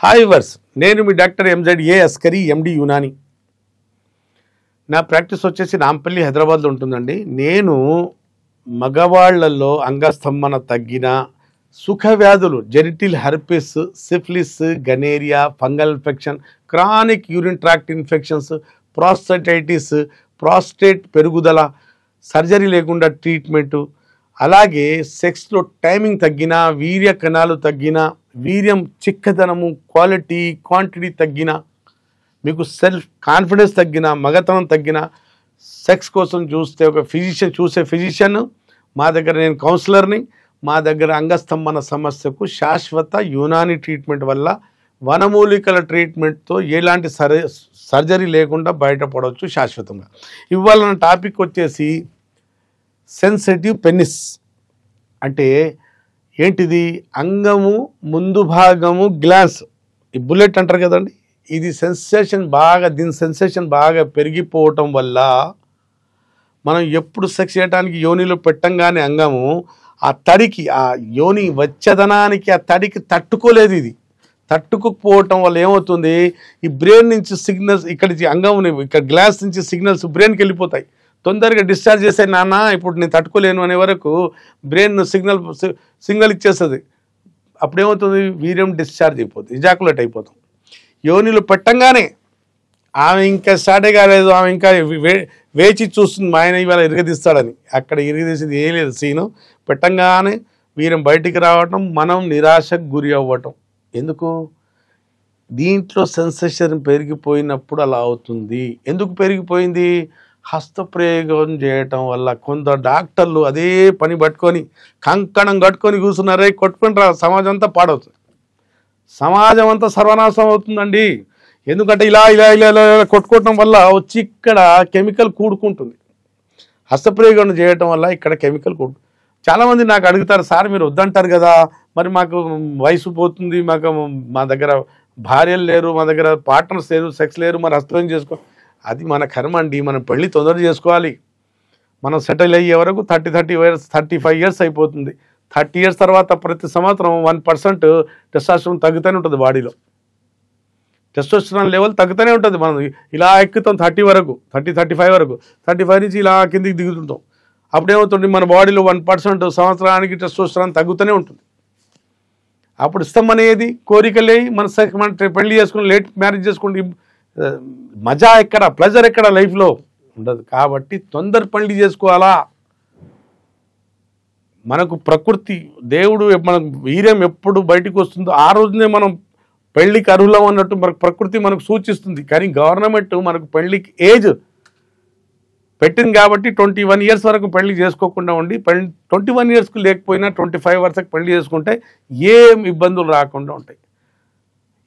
Hi verse, నేను మీ doctor MZ Askari ఎండి యునాని. నా practice వచ్చేసి నాంపల్లి హైదరాబాద్లో ఉంటుందండి. నేను మగవాళ్లలో అంగస్తంభన తగ్గిన సుఖ వ్యాధులు, genital herpes, syphilis, gonorrhoea, fungal infection, chronic urine tract infections, prostatitis, prostate పెరుగుదల, సర్జరీ లేకుండా ట్రీట్మెంటు, అలాగే సెక్స్లో టైమింగ్ తగ్గిన, వీర్య కణాలు తగ్గిన, వీర్యం చిక్కదనము, క్వాలిటీ క్వాంటిటీ తగ్గిన, మీకు సెల్ఫ్ కాన్ఫిడెన్స్ తగ్గిన, మగతనం తగ్గిన, సెక్స్ కోసం చూస్తే ఒక ఫిజిషియన్ మా దగ్గర, నేను కౌన్సిలర్ని, మా దగ్గర అంగస్తంభన సమస్యకు శాశ్వత యునాని ట్రీట్మెంట్ వల్ల వనమూలికల ట్రీట్మెంట్తో ఎలాంటి సర్జరీ లేకుండా బయటపడవచ్చు శాశ్వతంగా. ఇవాళ నా టాపిక్ వచ్చేసి సెన్సిటివ్ పెనిస్. అంటే ఏంటిది? అంగము ముందు భాగము గ్లాన్స్, ఈ బుల్లెట్ అంటారు కదండి, ఇది దీని సెన్సేషన్ బాగా పెరిగిపోవటం వల్ల మనం ఎప్పుడు సెక్స్ చేయడానికి యోనిలో పెట్టంగానే అంగము ఆ తడికి, ఆ యోని వెచ్చదనానికి, ఆ తడికి తట్టుకోలేదు. ఇది తట్టుకోకపోవటం వల్ల ఏమవుతుంది, ఈ బ్రెయిన్ నుంచి సిగ్నల్స్, ఇక్కడ గ్లాస్ నుంచి సిగ్నల్స్ బ్రెయిన్కి వెళ్ళిపోతాయి. తొందరగా డిశ్చార్జ్ చేసే నాన్న, ఇప్పుడు నేను తట్టుకోలేను అనే వరకు బ్రెయిన్ సిగ్నల్ ఇచ్చేస్తుంది. అప్పుడేమవుతుంది, వీర్యం డిశ్చార్జ్ అయిపోతుంది, ఇజాకులేట్ అయిపోతాం. యోనిలో పెట్టంగానే ఆమె ఇంకా స్టార్టే కాలేదు, ఆమె ఇంకా వేచి చూస్తుంది మా ఆయన ఇవాళ ఇరగదీస్తాడని. అక్కడ ఇరగదీసేది ఏం లేదు, సీను పెట్టంగానే వీర్యం బయటికి రావటం, మనం నిరాశకు గురి అవ్వటం. ఎందుకు? దీంట్లో సెన్సేషన్ పెరిగిపోయినప్పుడు అలా అవుతుంది. ఎందుకు పెరిగిపోయింది? హస్తప్రయోగం చేయటం వల్ల. కొందరు డాక్టర్లు అదే పని పట్టుకొని కంకణం కట్టుకొని కూర్చున్నారే, కొట్టుకుని సమాజం అంతా పాడవుతుంది, సమాజం అంతా సర్వనాశనం అవుతుందండి. ఎందుకంటే ఇలా ఇలా ఇలా ఇలా కొట్టుకోవటం వల్ల వచ్చి ఇక్కడ కెమికల్ కూడుకుంటుంది. హస్తప్రయోగం చేయటం వల్ల ఇక్కడ కెమికల్ చాలామంది నాకు అడుగుతారు, సార్ మీరు వద్దంటారు కదా, మరి మాకు వయసు పోతుంది, మా దగ్గర భార్యలు లేరు, మా దగ్గర పార్ట్నర్స్ లేరు, సెక్స్ లేరు, మరి హస్తప్రయోగం చేసుకో. అది మన కర్మ అండి. మనం పెళ్ళి తొందరగా చేసుకోవాలి. మనం సెటిల్ అయ్యే వరకు 35 ఇయర్స్ అయిపోతుంది. 30 ఇయర్స్ తర్వాత ప్రతి సంవత్సరం 1% టెస్టోస్టెరాన్ తగ్గుతూనే ఉంటుంది బాడీలో. టెస్టోస్టెరాన్ లెవెల్ తగ్గుతూనే ఉంటుంది. మనం ఇలా ఎక్కుతాం 30 వరకు, 35 వరకు, 35 నుంచి ఇలా కిందికి దిగుతుంటాం. అప్పుడేమవుతుంది, మన బాడీలో 1% సంవత్సరానికి టెస్టోస్టెరాన్ తగ్గుతూనే ఉంటుంది. అప్పుడు ఇష్టం అనేది కోరికలే, మన పెళ్లి చేసుకుని లేట్ మ్యారేజ్ చేసుకుంటే మజా ఎక్కడ, ప్లెజర్ ఎక్కడ లైఫ్లో ఉండదు. కాబట్టి తొందర పెళ్లి చేసుకోవాలా. మనకు ప్రకృతి, దేవుడు మనకు వీర్యం ఎప్పుడు బయటకు వస్తుందో ఆ రోజునే మనం పెళ్లికి అర్హులం అన్నట్టు మనకు ప్రకృతి మనకు సూచిస్తుంది. కానీ గవర్నమెంట్ మనకు పెళ్లికి ఏజ్ పెట్టింది కాబట్టి 21 ఇయర్స్ వరకు పెళ్లి చేసుకోకుండా ఉండి, 21 ఇయర్స్కి లేకపోయినా 25 వరకు పెళ్లి చేసుకుంటే ఏం ఇబ్బందులు రాకుండా ఉంటాయి.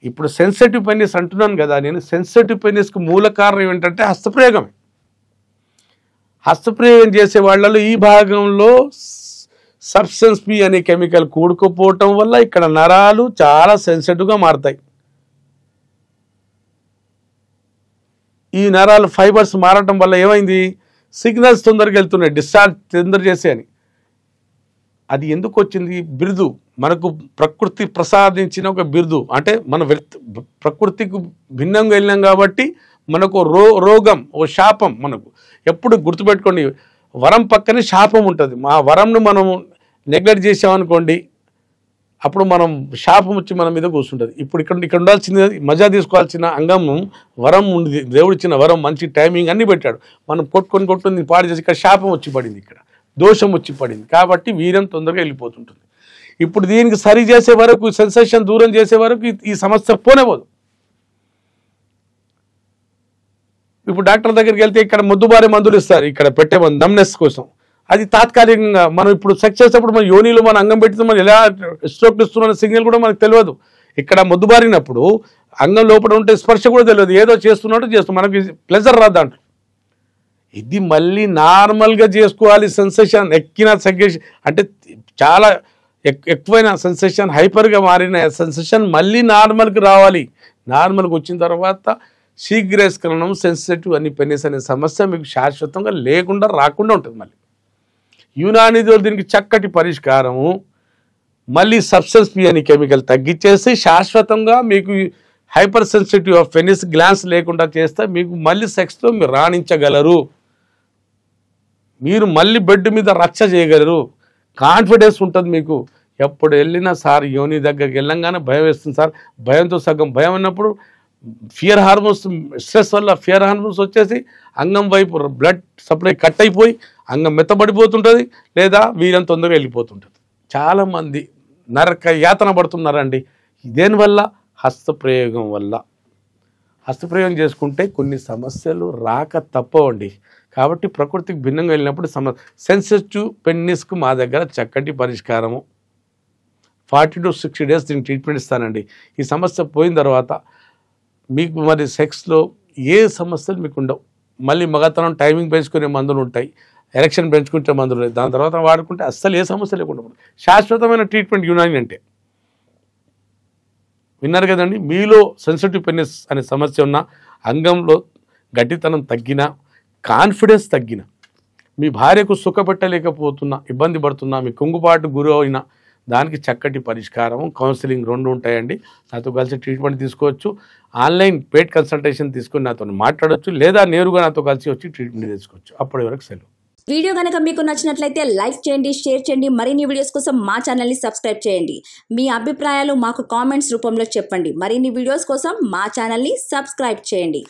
ఇప్పుడు సెన్సిటివ్ పెనిస్ అంటున్నాను కదా నేను. సెన్సిటివ్ పెనిస్కి మూల కారణం ఏంటంటే హస్తప్రయోగమే. హస్తప్రయోగం చేసే వాళ్ళలో ఈ భాగంలో సబ్స్టెన్స్ పి అనే కెమికల్ కూడుకుపోవటం వల్ల ఇక్కడ నరాలు చాలా సెన్సిటివ్గా మారుతాయి. ఈ నరాలు ఫైబర్స్ మారటం వల్ల ఏమైంది, సిగ్నల్స్ తొందరగా వెళ్తున్నాయి, డిశ్చార్జ్ తొందర చేసే అని. అది ఎందుకు వచ్చింది? బిరుదు, మనకు ప్రకృతి ప్రసాదించిన ఒక బిరుదు. అంటే మన ప్రకృతికి భిన్నంగా వెళ్ళినాం కాబట్టి మనకు రోగం, ఓ శాపం. మనకు ఎప్పుడు గుర్తుపెట్టుకోండి, వరం పక్కనే శాపం ఉంటుంది. ఆ వరంను మనం నెగ్లెక్ట్ చేసామనుకోండి, అప్పుడు మనం శాపం వచ్చి మన మీద కూర్చుంటుంది. ఇప్పుడు ఇక్కడ ఉండాల్సిన, మజా తీసుకోవాల్సిన అంగము వరం ఉంది, దేవుడు ఇచ్చిన వరం, మంచి టైమింగ్ అన్నీ పెట్టాడు. మనం కొట్టుకొని పాడు చేసి ఇక్కడ శాపం వచ్చి పడింది, ఇక్కడ దోషం వచ్చి పడింది. కాబట్టి వీర్యం తొందరగా వెళ్ళిపోతుంటుంది. ఇప్పుడు దీనికి సరి చేసే వరకు, సెన్సేషన్ దూరం చేసే వరకు ఈ సమస్య పోనేపోదు. ఇప్పుడు డాక్టర్ దగ్గరికి వెళ్తే ఇక్కడ మొద్దుబారే మందులు ఇస్తారు, ఇక్కడ పెట్టే నమ్నెస్ కోసం. అది తాత్కాలికంగా. మనం ఇప్పుడు సెక్స్ చేసేటప్పుడు మన యోనిలో మన అంగం పెట్టితే మనం ఎలా స్ట్రోక్ ఇస్తున్న సిగ్నల్ కూడా మనకు తెలియదు. ఇక్కడ మొద్దుబారినప్పుడు అంగం లోపల ఉంటే స్పర్శ కూడా తెలియదు, ఏదో చేస్తున్నట్టు మనకి ప్లెజర్ రాదు దాంట్లో. ఇది మళ్ళీ నార్మల్గా చేసుకోవాలి. సెన్సేషన్ ఎక్కిన సెన్సేషన్ అంటే చాలా ఎక్కువైన సెన్సేషన్, హైపర్గా మారిన సెన్సేషన్ మళ్ళీ నార్మల్కి రావాలి. నార్మల్కి వచ్చిన తర్వాత శీఘ్రస్ఖలనం, సెన్సిటివ్ అని పెనిస్ అనే సమస్య మీకు శాశ్వతంగా రాకుండా ఉంటుంది. మళ్ళీ యునానిలో దీనికి చక్కటి పరిష్కారము. మళ్ళీ సబ్స్టెన్స్ పి అనే కెమికల్ తగ్గించేసి శాశ్వతంగా మీకు hyper sensitive of penis glance లేకుండా చేస్తే మీకు మళ్ళీ సెక్స్తో మీరు రాణించగలరు. మీరు మళ్ళీ బెడ్ మీద రచ్చ చేయగలరు. కాన్ఫిడెన్స్ ఉంటుంది మీకు. ఎప్పుడు వెళ్ళినా సార్ యోని దగ్గరికి వెళ్ళంగానే భయం వేస్తుంది సార్. భయంతో సగం భయం అన్నప్పుడు ఫియర్ హార్మోన్స్, స్ట్రెస్ వల్ల ఫియర్ హార్మోన్స్ వచ్చేసి అంగం వైపు బ్లడ్ సప్లై కట్ అయిపోయి అంగం మెత్తబడిపోతుంటుంది, లేదా వీరం తొందరగా వెళ్ళిపోతుంటుంది. చాలామంది నరక యాతన పడుతున్నారండి. దేనివల్ల? హస్తప్రయోగం వల్ల. హస్తప్రయోగం చేసుకుంటే కొన్ని సమస్యలు రాక తప్పవండి. కాబట్టి ప్రకృతికి భిన్నంగా వెళ్ళినప్పుడు సెన్సిటివ్ పెన్నిస్కు మా దగ్గర చక్కటి పరిష్కారము 40 to 60 days దీనికి ట్రీట్మెంట్ ఇస్తానండి. ఈ సమస్య పోయిన తర్వాత మీకు మరి సెక్స్లో ఏ సమస్యలు మీకు ఉండవు. మళ్ళీ మగతనం టైమింగ్ పెంచుకునే మందులు ఉంటాయి, ఎరెక్షన్ పెంచుకుంటే మందులు ఉంటాయి. దాని తర్వాత వాడుకుంటే అస్సలు ఏ సమస్య లేకుండా శాశ్వతమైన ట్రీట్మెంట్ యునాని అంటే. విన్నారు కదండి. మీలో సెన్సిటివ్ పెనిస్ అనే సమస్య ఉన్న, అంగంలో గట్టితనం తగ్గినా, కాన్ఫిడెన్స్ తగ్గిన, మీ భార్యకు సుఖపెట్టలేకపోతున్నా, ఇబ్బంది పడుతున్నా, మీ కుంగుబాటు గురి అయినా దానికి చక్కటి పరిష్కారం, కౌన్సిలింగ్ 2 ఉంటాయండి. నాతో కలిసి ట్రీట్మెంట్ తీసుకోవచ్చు. ఆన్లైన్ పెయిడ్ కన్సల్టేషన్ తీసుకొని నాతో మాట్లాడవచ్చు, లేదా నేరుగా నాతో కలిసి వచ్చి ట్రీట్మెంట్ తీసుకోవచ్చు. అప్పటి వరకు సెలవు. వీడియో కనుక మీకు నచ్చినట్లయితే లైక్ చేయండి, షేర్ చేయండి. మరిన్ని వీడియోస్ కోసం మా ఛానల్ని సబ్స్క్రైబ్ చేయండి. మీ అభిప్రాయాలు మాకు కామెంట్స్ రూపంలో చెప్పండి. మరిన్ని వీడియోస్ కోసం మా ఛానల్ని సబ్స్క్రైబ్ చేయండి.